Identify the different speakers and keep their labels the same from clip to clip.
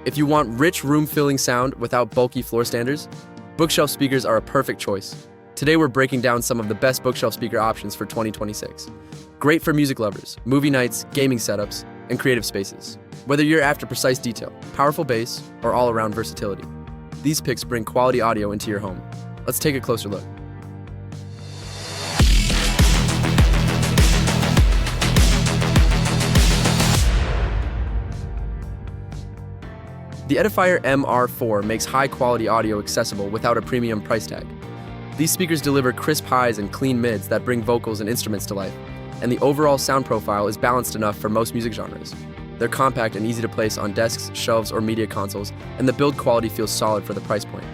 Speaker 1: If you want rich room-filling sound without bulky floor standers, bookshelf speakers are a perfect choice. Today we're breaking down some of the best bookshelf speaker options for 2026. Great for music lovers, movie nights, gaming setups, and creative spaces. Whether you're after precise detail, powerful bass, or all-around versatility, these picks bring quality audio into your home. Let's take a closer look. The Edifier MR4 makes high-quality audio accessible without a premium price tag. These speakers deliver crisp highs and clean mids that bring vocals and instruments to life, and the overall sound profile is balanced enough for most music genres. They're compact and easy to place on desks, shelves, or media consoles, and the build quality feels solid for the price point.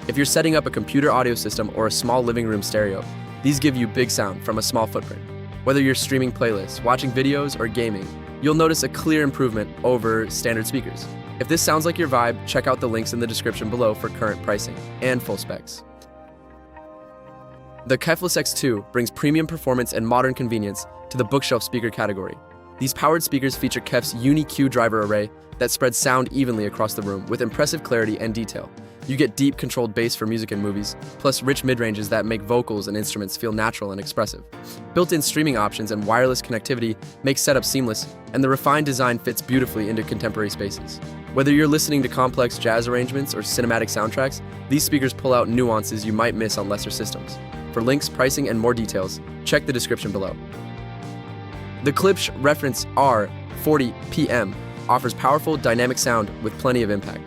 Speaker 1: If you're setting up a computer audio system or a small living room stereo, these give you big sound from a small footprint. Whether you're streaming playlists, watching videos, or gaming, you'll notice a clear improvement over standard speakers. If this sounds like your vibe, check out the links in the description below for current pricing and full specs. The Klipsch X2 brings premium performance and modern convenience to the bookshelf speaker category. These powered speakers feature Klipsch's Uni-Q driver array that spreads sound evenly across the room with impressive clarity and detail. You get deep, controlled bass for music and movies, plus rich mid-ranges that make vocals and instruments feel natural and expressive. Built-in streaming options and wireless connectivity make setup seamless, and the refined design fits beautifully into contemporary spaces. Whether you're listening to complex jazz arrangements or cinematic soundtracks, these speakers pull out nuances you might miss on lesser systems. For links, pricing, and more details, check the description below. The Klipsch Reference R40PM offers powerful, dynamic sound with plenty of impact.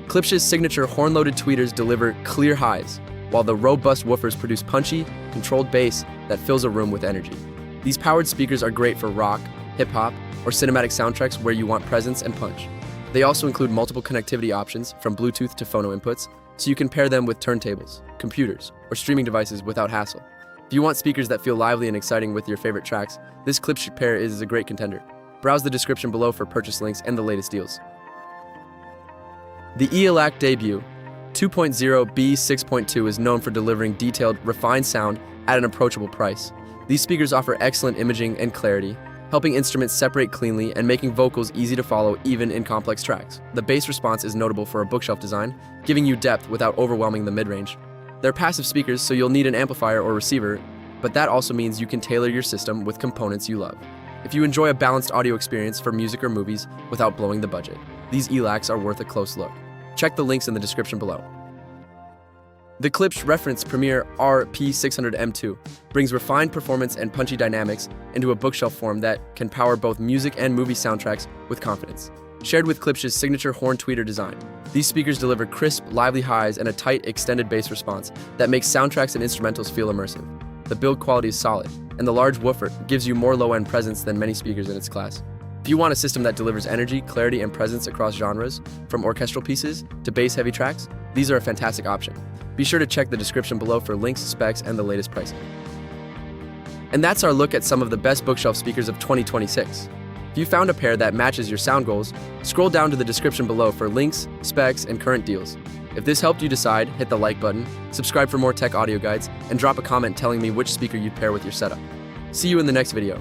Speaker 1: Klipsch's signature horn-loaded tweeters deliver clear highs, while the robust woofers produce punchy, controlled bass that fills a room with energy. These powered speakers are great for rock, hip-hop, or cinematic soundtracks where you want presence and punch. They also include multiple connectivity options from Bluetooth to phono inputs, so you can pair them with turntables, computers, or streaming devices without hassle. If you want speakers that feel lively and exciting with your favorite tracks, this Klipsch pair is a great contender. Browse the description below for purchase links and the latest deals. The ELAC Debut 2.0 B6.2 is known for delivering detailed, refined sound at an approachable price. These speakers offer excellent imaging and clarity, helping instruments separate cleanly and making vocals easy to follow even in complex tracks. The bass response is notable for a bookshelf design, giving you depth without overwhelming the mid-range. They're passive speakers, so you'll need an amplifier or receiver, but that also means you can tailor your system with components you love. If you enjoy a balanced audio experience for music or movies without blowing the budget, these ELACs are worth a close look. Check the links in the description below. The Klipsch Reference Premier RP600M2 brings refined performance and punchy dynamics into a bookshelf form that can power both music and movie soundtracks with confidence. Shared with Klipsch's signature horn tweeter design, these speakers deliver crisp, lively highs and a tight, extended bass response that makes soundtracks and instrumentals feel immersive. The build quality is solid, and the large woofer gives you more low-end presence than many speakers in its class. If you want a system that delivers energy, clarity, and presence across genres, from orchestral pieces to bass-heavy tracks, these are a fantastic option. Be sure to check the description below for links, specs, and the latest pricing. And that's our look at some of the best bookshelf speakers of 2026. If you found a pair that matches your sound goals, scroll down to the description below for links, specs, and current deals. If this helped you decide, hit the like button, subscribe for more tech audio guides, and drop a comment telling me which speaker you'd pair with your setup. See you in the next video.